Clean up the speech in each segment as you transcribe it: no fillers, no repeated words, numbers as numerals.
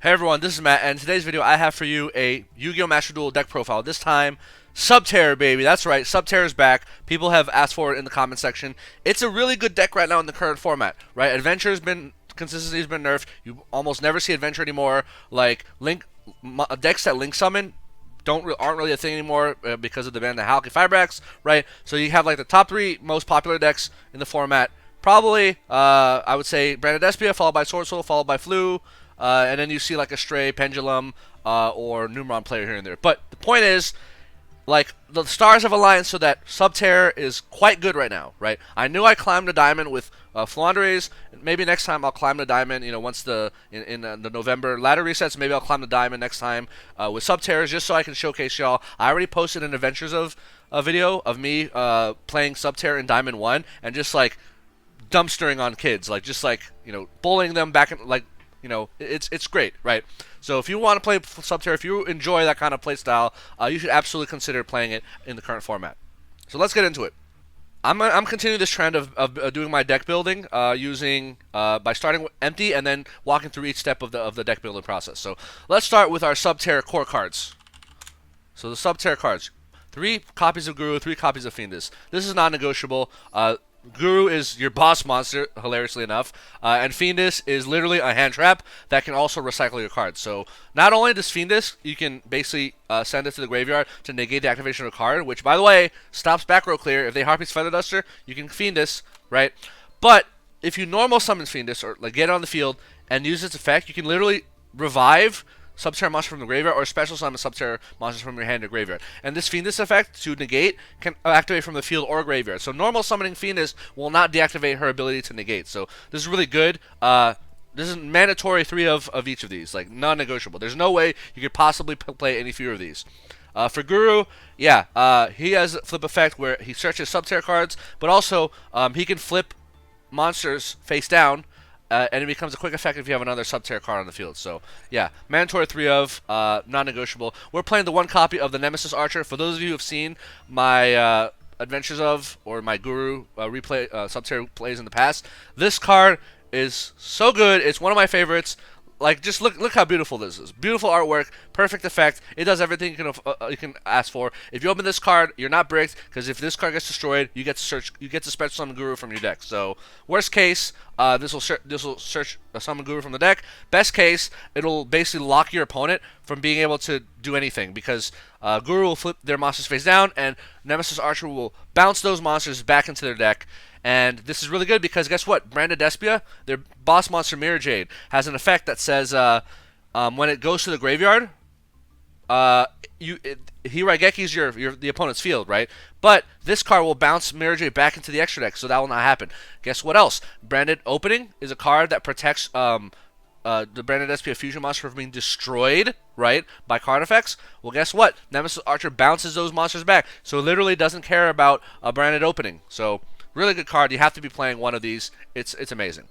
Hey everyone, this is Matt, and in today's video I have for you a Yu-Gi-Oh! Master Duel deck profile. This time, Subterror, baby. That's right, Subterror is back. People have asked for it in the comment section. It's a really good deck right now in the current format, right? Consistency has been nerfed. You almost never see Adventure anymore. Like, decks that Link summon aren't really a thing anymore because of the ban of the Halki Fibrax, right? So you have like the top three most popular decks in the format. Probably, I would say Branded Despia, followed by Sword Soul, followed by Flu, and then you see like a Stray, Pendulum, or Numeron player here and there. But the point is, like, the stars have aligned so that Subterror is quite good right now, right? I knew I climbed the diamond with Flandres. Maybe next time I'll climb the diamond, you know, once the November ladder resets, maybe I'll climb the diamond next time with Subterror, just so I can showcase y'all. I already posted an Adventures of a video of me playing Subterror in Diamond 1 and just, like, dumpstering on kids, like, just, like, you know, bullying them back in, like, you know, it's great, right? So if you want to play Subterror, if you enjoy that kind of play style, you should absolutely consider playing it in the current format. So let's get into it. I'm continuing this trend of doing my deck building by starting empty and then walking through each step of the deck building process. So let's start with our Subterror core cards. So the Subterror cards: 3 copies of Guru, 3 copies of Fiendus. This is non-negotiable. Guru is your boss monster, hilariously enough, and Fiendus is literally a hand trap that can also recycle your cards. So not only does Fiendus, you can basically send it to the graveyard to negate the activation of a card, which, by the way, stops back row clear. If they Harpy's Feather Duster, you can Fiendus, right? But if you normal summon Fiendus, or like get it on the field and use its effect, you can literally revive Subterror monster from the graveyard, or special summon Subterror monsters from your hand or graveyard. And this Fiendus effect, to negate, can activate from the field or graveyard. So normal summoning Fiendus will not deactivate her ability to negate. So this is really good. This is mandatory 3 of each of these, like non-negotiable. There's no way you could possibly play any fewer of these. For Guru, yeah, he has a flip effect where he searches Subterror cards, but also he can flip monsters face down, and it becomes a quick effect if you have another Subterror card on the field. So, yeah, mandatory 3 of, non-negotiable. We're playing the 1 copy of the Nemesis Archer. For those of you who have seen my Adventures of, or my Guru Subterror plays in the past, this card is so good. It's one of my favorites. Like, just look how beautiful this is. Beautiful artwork, perfect effect. It does everything you can ask for. If you open this card, you're not bricked, because if this card gets destroyed, you get to special summon Guru from your deck. So worst case, this will search a summon Guru from the deck. Best case, it'll basically lock your opponent from being able to do anything, because Guru will flip their monsters face down, and Nemesis Archer will bounce those monsters back into their deck. And this is really good because guess what? Branded Despia, their boss monster Mirror Jade, has an effect that says when it goes to the graveyard, Hirageki's the opponent's field, right? But this card will bounce Mirror Jade back into the extra deck, so that will not happen. Guess what else? Branded Opening is a card that protects the Branded Despia fusion monster from being destroyed, right, by card effects. Well, guess what? Nemesis Archer bounces those monsters back, so it literally doesn't care about a Branded Opening. So really good card. You have to be playing one of these. It's amazing.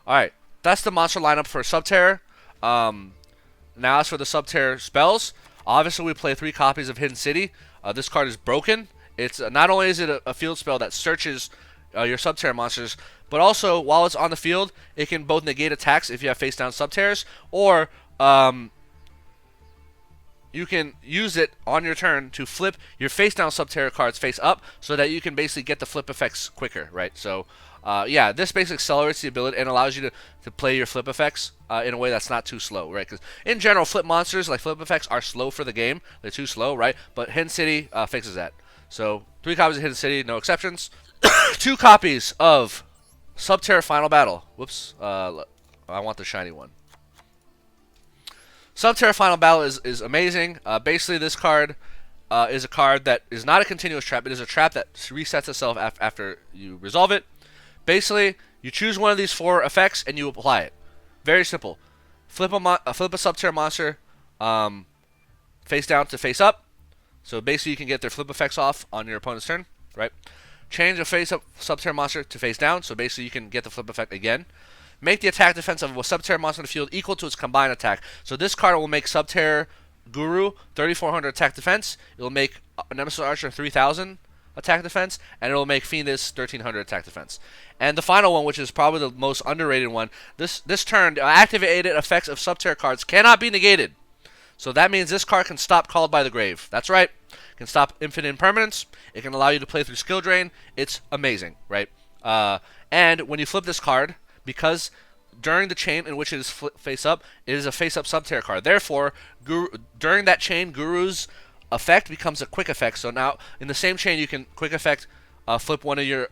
All right, that's the monster lineup for Subterror. Now as for the Subterror spells, obviously we play 3 copies of Hidden City. This card is broken. It's not only is it a field spell that searches your Subterror monsters, but also while it's on the field, it can both negate attacks if you have face down Subterrors, or you can use it on your turn to flip your face-down Subterror cards face up, so that you can basically get the flip effects quicker, right? So, yeah, this basically accelerates the ability and allows you to play your flip effects in a way that's not too slow, right? Because in general, flip monsters, like flip effects, are slow for the game. They're too slow, right? But Hidden City fixes that. So, 3 copies of Hidden City, no exceptions. 2 copies of Subterror Final Battle. Whoops, I want the shiny one. Subterror Final Battle is amazing. Basically, this card is a card that is not a continuous trap. It is a trap that resets itself after you resolve it. Basically, you choose one of these 4 effects and you apply it. Very simple. Flip a Subterror monster face down to face up. So basically, you can get their flip effects off on your opponent's turn, right? Change a face up Subterror monster to face down. So basically, you can get the flip effect again. Make the attack defense of a Subterror monster in the field equal to its combined attack. So this card will make Subterror Guru 3,400 attack defense. It will make Nemesis Archer 3,000 attack defense, and it'll make Fiendus 1300 attack defense. And the final one, which is probably the most underrated one, this turn, activated effects of Subterror cards cannot be negated. So that means this card can stop Called by the Grave. That's right. It can stop infinite impermanence. It can allow you to play through skill drain. It's amazing, right? And when you flip this card, because during the chain in which it is face up, it is a face up Subterror card. Therefore, during that chain, Guru's effect becomes a quick effect. So now in the same chain, you can quick effect flip one of your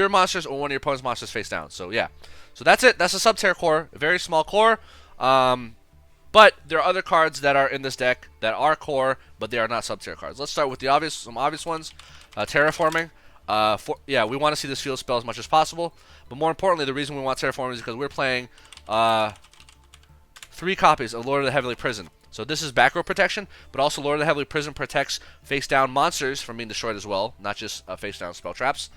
monsters or one of your opponent's monsters face down. So yeah, so that's it. That's a Subterror core, a very small core. But there are other cards that are in this deck that are core, but they are not Subterror cards. Let's start with some obvious ones. Terraforming. We want to see this field spell as much as possible. But more importantly, the reason we want Terraforming is because we're playing 3 copies of Lord of the Heavenly Prison. So this is back row protection, but also Lord of the Heavenly Prison protects face-down monsters from being destroyed as well, not just face-down spell traps.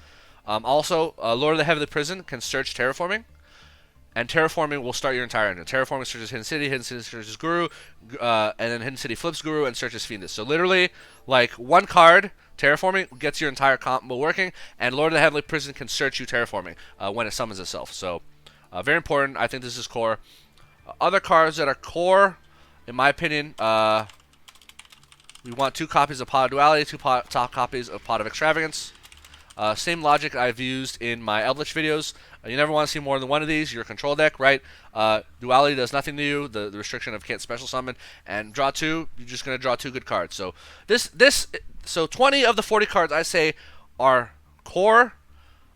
Also, Lord of the Heavenly Prison can search Terraforming. And Terraforming will start your entire engine. Terraforming searches Hidden City searches Guru, and then Hidden City flips Guru and searches Fiendus. So literally, like, one card, Terraforming, gets your entire combo working, and Lord of the Heavenly Prison can search you Terraforming when it summons itself. So, very important. I think this is core. Other cards that are core, in my opinion, we want 2 copies of Pot of Duality, 2 top copies of Pot of Extravagance. Same logic I've used in my Eldlich videos. You never want to see more than one of these. Your control deck, right? Duality does nothing to you. The restriction of can't special summon. And draw 2, you're just going to draw 2 good cards. So so 20 of the 40 cards I say are core.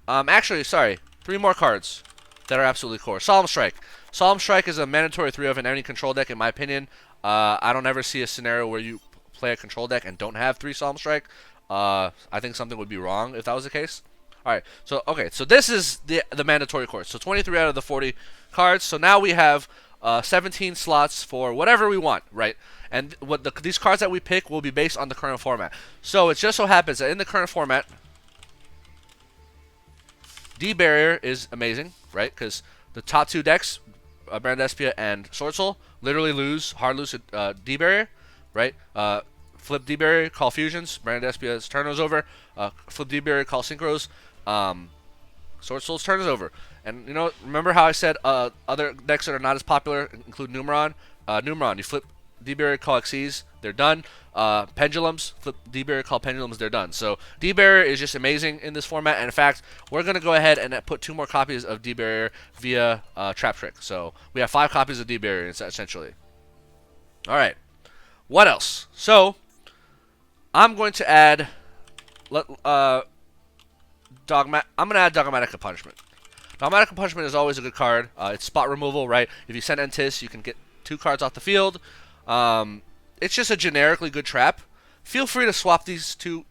Actually, sorry, 3 more cards that are absolutely core. Solemn Strike. Solemn Strike is a mandatory 3 of in any control deck, in my opinion. I don't ever see a scenario where you play a control deck and don't have 3 Solemn Strike. I think something would be wrong if that was the case. Alright, so this is the mandatory course. So 23 out of the 40 cards. So now we have 17 slots for whatever we want, right? And these cards that we pick will be based on the current format. So it just so happens that in the current format, D-Barrier is amazing, right? Because the top 2 decks, Brand Despia and Sword Soul, literally hard lose D-Barrier, right? Flip D-Barrier, call fusions. Brand Despia's turn is over. Flip D-Barrier, call synchros. Sword Soul's turn is over. And you know, remember how I said other decks that are not as popular include Numeron? Numeron, you flip D-Barrier, call Xyz, they're done. Pendulums, flip D-Barrier, call Pendulums, they're done. So D-Barrier is just amazing in this format. And in fact, we're going to go ahead and put 2 more copies of D-Barrier via Trap Trick. So we have 5 copies of D-Barrier essentially. Alright. What else? So I'm going to add I'm going to add Dogmatic Punishment. Dogmatic Punishment is always a good card. It's spot removal, right? If you send Entis, you can get 2 cards off the field. It's just a generically good trap. Feel free to swap these 2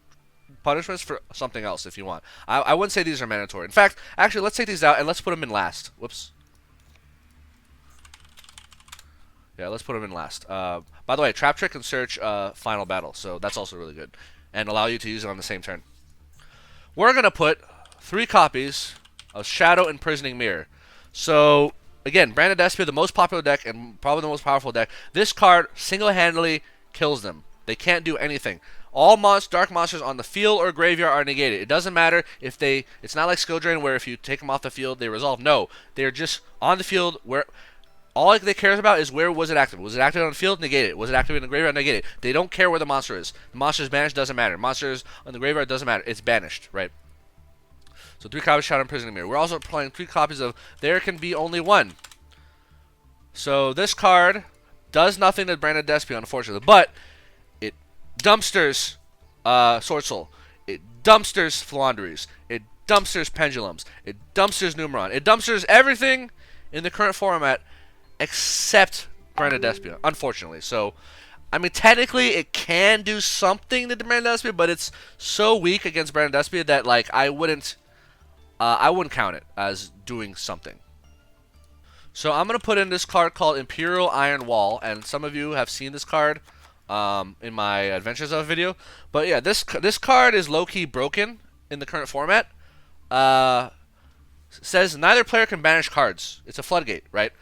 punishments for something else if you want. I wouldn't say these are mandatory. In fact, actually, let's take these out and let's put them in last. Whoops. Yeah, let's put them in last. By the way, Trap Trick can search Final Battle, so that's also really good. And allow you to use it on the same turn. We're going to put 3 copies of Shadow Imprisoning Mirror. So, again, Branded Despia, the most popular deck and probably the most powerful deck. This card single-handedly kills them. They can't do anything. All dark monsters on the field or graveyard are negated. It doesn't matter if it's not like Skill Drain where if you take them off the field, they resolve. No, they're just on the field where all they care about is where was it active. Was it active on the field? Negate it. Was it active in the graveyard? Negate it. They don't care where the monster is. The monster is banished, doesn't matter. Monsters on the graveyard doesn't matter. It's banished, right? So 3 copies of Shadow Imprisoning Mirror. We're also playing 3 copies of There Can Be Only One. So this card does nothing to Branded Despia, unfortunately, but it dumpsters Sword Soul. It dumpsters Flaunderies. It dumpsters Pendulums. It dumpsters Numeron. It dumpsters everything in the current format except Branded Despia, unfortunately. So, I mean, technically it can do something to Branded Despia, but it's so weak against Branded Despia that, like, I wouldn't count it as doing something. So I'm going to put in this card called Imperial Iron Wall, and some of you have seen this card in my Adventures of video. But yeah, this card is low-key broken in the current format. Says neither player can banish cards. It's a floodgate, right?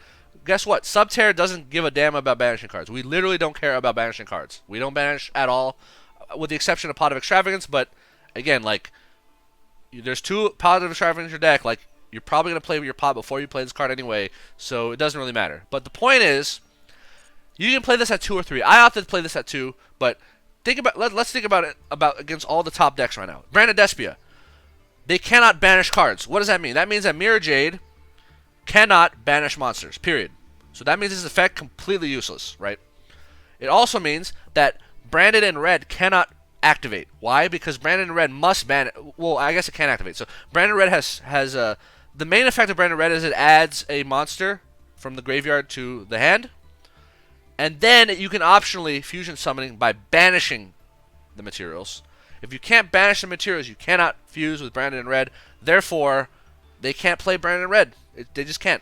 Guess what? Subterror doesn't give a damn about banishing cards. We literally don't care about banishing cards. We don't banish at all, with the exception of Pot of Extravagance, but again, like, there's 2 positive attractions in your deck. Like, you're probably going to play with your pot before you play this card anyway, so it doesn't really matter. But the point is, you can play this at 2 or 3. I opted to play this at 2, but let's think about it against all the top decks right now. Branded Despia. They cannot banish cards. What does that mean? That means that Mirror Jade cannot banish monsters, period. So that means this effect completely useless, right? It also means that Branded in Red cannot activate. Why? Because Branded in Red must ban. Well, I guess it can activate. So Branded Red has the main effect of Branded Red is it adds a monster from the graveyard to the hand, and then you can optionally fusion summoning by banishing the materials. If you can't banish the materials, you cannot fuse with Branded in Red. Therefore, they can't play Branded in Red. They just can't.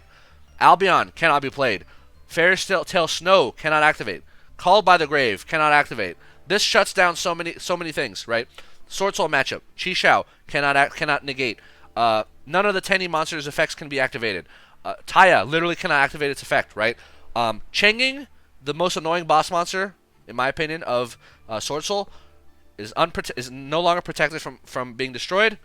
Albion cannot be played. Fairy Tale Snow cannot activate. Called by the Grave cannot activate. This shuts down so many things, right? Sword Soul matchup. Chi Xiao cannot negate. None of the Tenny monsters' effects can be activated. Taya literally cannot activate its effect, right? Chenging, the most annoying boss monster, in my opinion, of Sword Soul, is no longer protected from being destroyed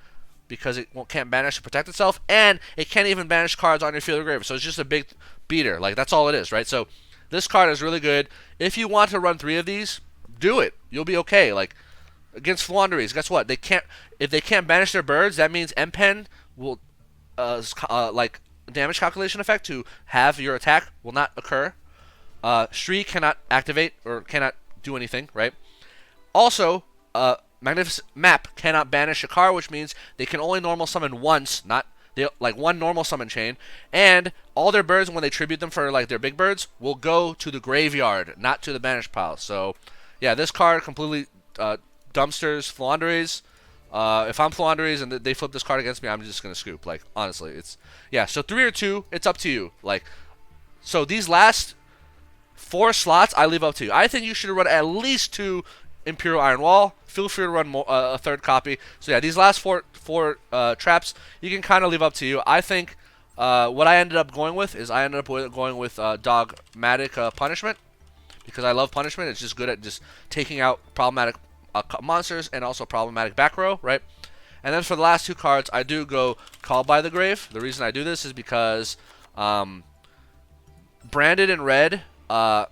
because it can't banish to protect itself, and it can't even banish cards on your field of grave. So it's just a big beater. Like, that's all it is, right? So this card is really good. If you want to run 3 of these, do it. You'll be okay. Like, against Flaunderies, guess what? If they can't banish their birds, that means M-Pen will like damage calculation effect to have your attack will not occur. Shri cannot activate or cannot do anything, right? Also, Magnificent Map cannot banish a card, which means they can only normal summon once, like one normal summon chain, and all their birds, when they tribute them for like their big birds, will go to the graveyard, not to the banish pile. So, yeah, this card completely dumpsters Flaunderies. If I'm Flaunderies and they flip this card against me, I'm just gonna scoop. Like, honestly, so 3 or 2, it's up to you. Like, so these last 4 slots, I leave up to you. I think you should run at least 2 Imperial Iron Wall. Feel free to run a 3rd copy. So yeah, these last four traps, you can kind of leave up to you. I think what I ended up going with Dogmatic Punishment, because I love punishment. It's just good at just taking out problematic monsters and also problematic back row, right? And then for the last 2 cards, I do go Called by the Grave. The reason I do this is because Branded in Red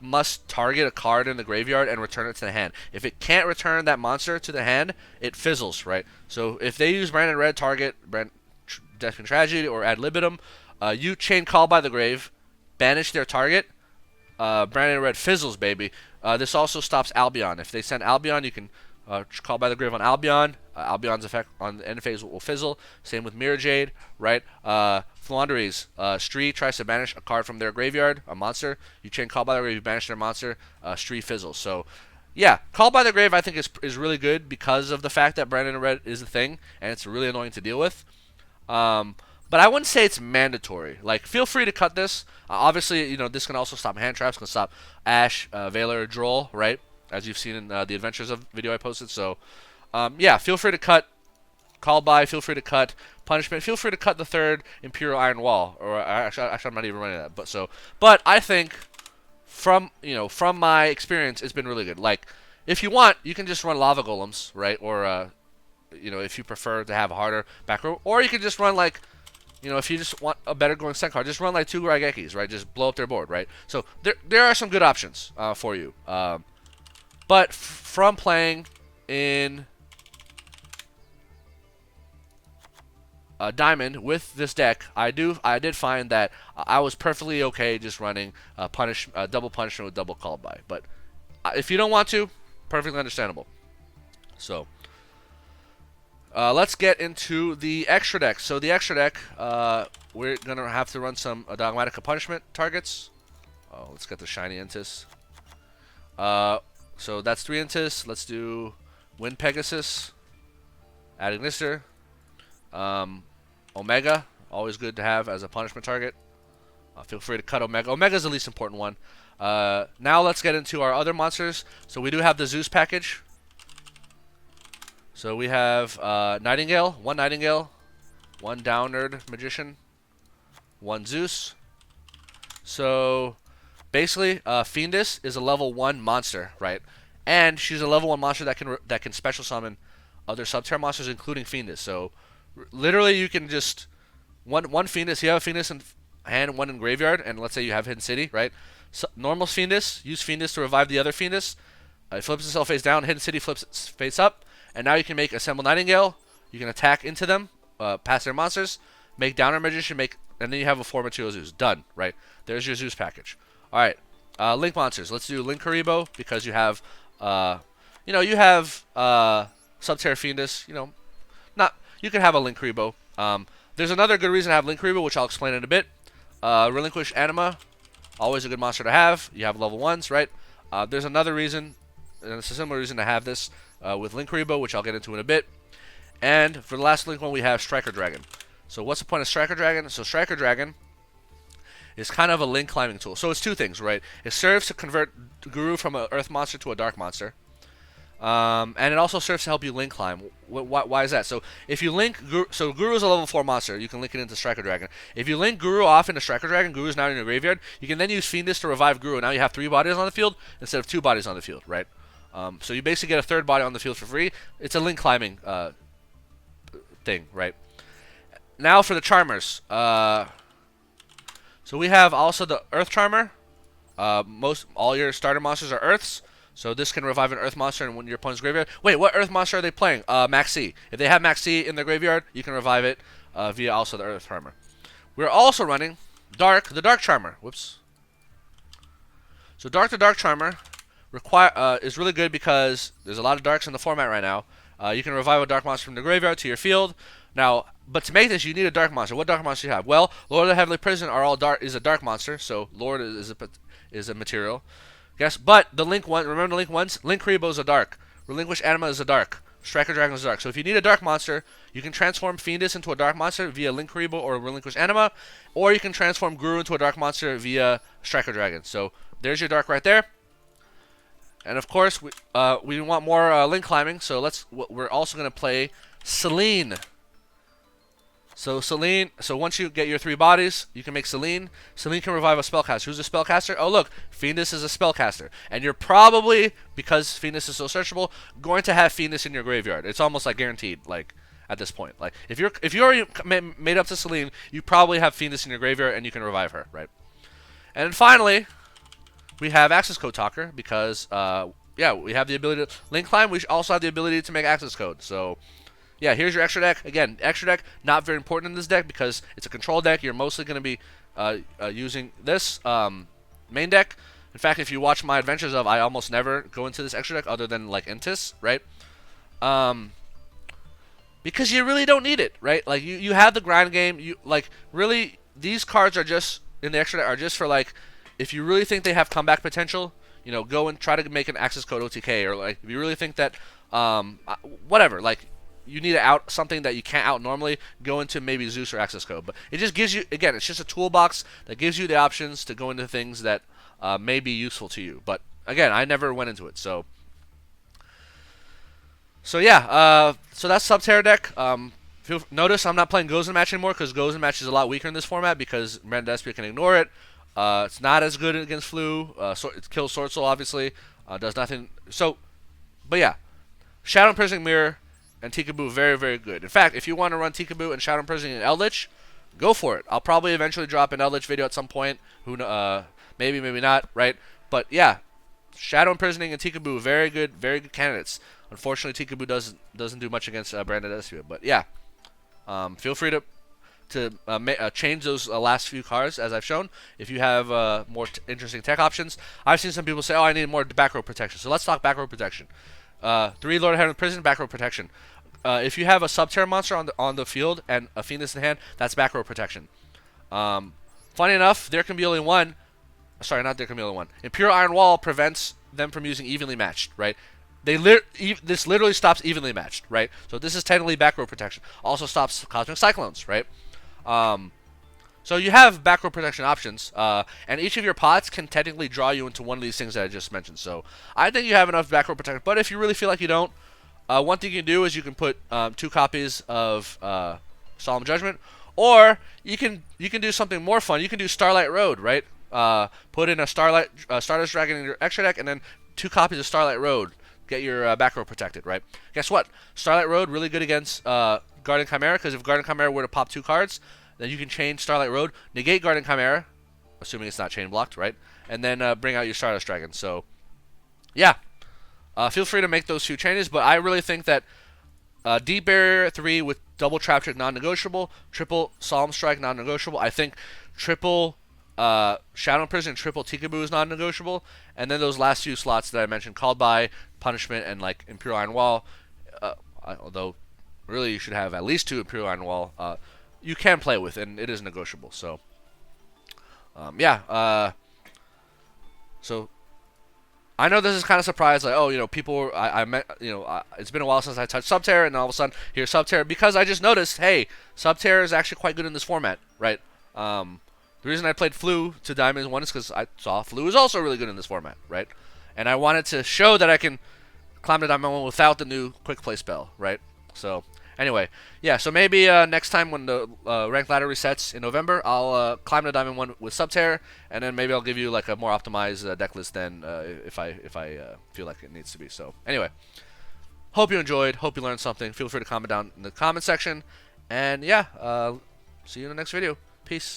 must target a card in the graveyard and return it to the hand. If it can't return that monster to the hand, it fizzles, right? So if they use Branded Red, target Death and Tragedy or Ad Libitum, you chain Call by the Grave, banish their target, Branded Red fizzles, baby. This also stops Albion. If they send Albion, you can Call by the Grave on Albion. Albion's effect on the end phase will fizzle. Same with Mirror Jade, right? Flaunderies. Stree tries to banish a card from their graveyard, a monster. You chain Call by the Grave, you banish their monster. Stree fizzles. So, yeah, Call by the Grave I think is really good because of the fact that Branded in Red is a thing, and it's really annoying to deal with. But I wouldn't say it's mandatory. Like, feel free to cut this. Obviously, this can also stop hand traps, can stop Ash, Valor, Droll, right? As you've seen in the Adventures of video I posted. So, yeah, feel free to cut Call by, feel free to cut Punishment, feel free to cut the 3rd Imperial Iron Wall. Or actually I'm not even running that. But I think from my experience, it's been really good. Like, if you want, you can just run Lava Golems, right? Or if you prefer to have a harder back row, or you can just run like, if you just want a better going set card, just run like 2 Raigekis, right? Just blow up their board, right? So there are some good options for you. But from playing in Diamond with this deck, I did find that I was perfectly okay just running double punishment with double Called by. But if you don't want to, perfectly understandable. So let's get into the extra deck. So the extra deck, we're gonna have to run some Dogmatic Punishment targets. Let's get the shiny Intis. So that's 3 Intis. Let's do Wind Pegasus, Ad Ignister, Omega, always good to have as a punishment target. Feel free to cut Omega. Omega's the least important one. Now let's get into our other monsters. So we do have the Zeus package. So we have Nightingale, 1 Nightingale, 1 Downerd Magician, 1 Zeus. So basically, Fiendus is a level 1 monster, right? And she's a level 1 monster that can special summon other Subterror monsters, including Fiendus. So literally, you can just one Fiendus. You have a Fiendus in hand, one in graveyard, and let's say you have Hidden City, right? So, normal Fiendus, use Fiendus to revive the other Fiendus. It flips itself face down. Hidden City flips its face up, and now you can make Assemble Nightingale. You can attack into them, past their monsters, make Downer Magician, and then you have a 4-material Zeus. Done, right? There's your Zeus package. All right, Link monsters. Let's do Link Karibo because you have, you have Subterror Fiendus. You can have a Link Karibo. There's another good reason to have Link Karibo, which I'll explain in a bit. Relinquish Anima, always a good monster to have. You have level 1s, right? There's another reason, and it's a similar reason to have this with Link Karibo, which I'll get into in a bit. And for the last Link one, we have Striker Dragon. So what's the point of Striker Dragon? So Striker Dragon is kind of a Link climbing tool. So it's two things, right? It serves to convert Guru from an Earth monster to a Dark monster. And it also serves to help you Link climb. Why is that? So if you link Guru, so Guru is a level 4 monster. You can link it into Striker Dragon. If you link Guru off into Striker Dragon, Guru is now in your graveyard. You can then use Fiendus to revive Guru. Now you have 3 bodies on the field instead of 2 bodies on the field, right? So you basically get a 3rd body on the field for free. It's a Link climbing thing, right? Now for the Charmers. So we have also the Earth Charmer. All your starter monsters are Earths. So this can revive an Earth monster in your opponent's graveyard. Wait, what Earth monster are they playing? Max C. If they have Max C in their graveyard, you can revive it via also the Earth Charmer. We're also running the Dark Charmer. Whoops. So the Dark Charmer is really good because there's a lot of Darks in the format right now. You can revive a Dark monster from the graveyard to your field. Now, but to make this, you need a Dark monster. What Dark monster do you have? Well, Lord of the Heavenly Prison is a Dark monster, so Lord is a material. Yes, but the Link one, remember the Link ones? Link Karibo is a Dark. Relinquish Anima is a Dark. Striker Dragon is a Dark. So if you need a Dark monster, you can transform Fiendus into a Dark monster via Link Karibo or Relinquish Anima, or you can transform Guru into a Dark monster via Striker Dragon. So there's your Dark right there. And of course, we want more Link climbing, so we're also going to play Selene. So once you get your 3 bodies, you can make Selene. Selene can revive a spellcaster. Who's a spellcaster? Oh look, Fiendus is a spellcaster. And you're probably, because Fiendus is so searchable, going to have Fiendus in your graveyard. It's almost like guaranteed, like, at this point. Like, if you already made up to Selene, you probably have Fiendus in your graveyard and you can revive her, right? And then finally, we have Access Code Talker, because, we have the ability to Link climb. We also have the ability to make access code, so... Yeah, here's your extra deck. Again, extra deck, not very important in this deck because it's a control deck. You're mostly going to be using this main deck. In fact, if you watch my adventures I almost never go into this extra deck other than, like, Intis, right? Because you really don't need it, right? Like, you have the grind game. Really, these cards are just, in the extra deck, are just for, like, if you really think they have comeback potential, go and try to make an access code OTK. Or, like, if you really think that, whatever, like, you need to out something that you can't out normally, go into maybe Zeus or access code. But it just gives you, again, it's just a toolbox that gives you the options to go into things that may be useful to you. But again, I never went into it. So yeah, so that's Subterror deck. Notice I'm not playing Goes and Match anymore because Goes and Match is a lot weaker in this format because Brandon Despia can ignore it. It's not as good against Flu. It kills Sword Soul, obviously. Does nothing. So, but yeah, Shadow Imprisoning Mirror and Tikaboo, very, very good. In fact, if you want to run Tikaboo and Shadow Imprisoning and Eldlich, go for it. I'll probably eventually drop an Eldlich video at some point. Maybe, maybe not, right? But yeah, Shadow Imprisoning and Tikaboo, very good candidates. Unfortunately, Tikaboo doesn't do much against Brandon Despia. But yeah, feel free to change those last few cards as I've shown. If you have more interesting tech options, I've seen some people say, "Oh, I need more back row protection." So let's talk back row protection. 3 Lord of Heaven Prison, back row protection. If you have a Subterror monster on the field and a Fiendus in hand, that's back row protection. Funny enough, there can be only one. Sorry, not there can be only one. Imperial Iron Wall prevents them from using evenly matched, right? This literally stops evenly matched, right? So this is technically back row protection. Also stops Cosmic Cyclones, right? So you have back row protection options, and each of your pots can technically draw you into one of these things that I just mentioned. So I think you have enough back row protection. But if you really feel like you don't, one thing you can do is you can put 2 copies of Solemn Judgment, or you can do something more fun. You can do Starlight Road, right? Put in a Stardust Dragon in your extra deck, and then 2 copies of Starlight Road. get your back row protected, right? Guess what? Starlight Road really good against Guardian Chimera, because if Guardian Chimera were to pop 2 cards, then you can chain Starlight Road, negate Guardian Chimera, assuming it's not chain blocked, right? And then bring out your Stardust Dragon. So, yeah. Feel free to make those few changes, but I really think that Deep Barrier 3 with double Trap Trick non-negotiable, triple Solemn Strike non-negotiable. I think triple Shadow Prison, triple Tikaboo is non-negotiable, and then those last few slots that I mentioned, Called By, Punishment, and like Imperial Iron Wall, although really you should have at least 2 Imperial Iron Wall, you can play with, and it is negotiable. So, yeah. So I know this is kind of surprised, like, oh, you know, people, I met, you know, it's been a while since I touched Subterror, and all of a sudden, here's Subterror, because I just noticed, hey, Subterror is actually quite good in this format, right? The reason I played Flu to Diamond 1 is because I saw Flu is also really good in this format, right? And I wanted to show that I can climb to Diamond 1 without the new quick play spell, right? So, anyway, yeah, so maybe next time when the rank ladder resets in November, I'll climb to Diamond 1 with Subterror, and then maybe I'll give you like a more optimized deck list then if I feel like it needs to be. So, anyway, hope you enjoyed, hope you learned something. Feel free to comment down in the comment section, and yeah, see you in the next video. Peace.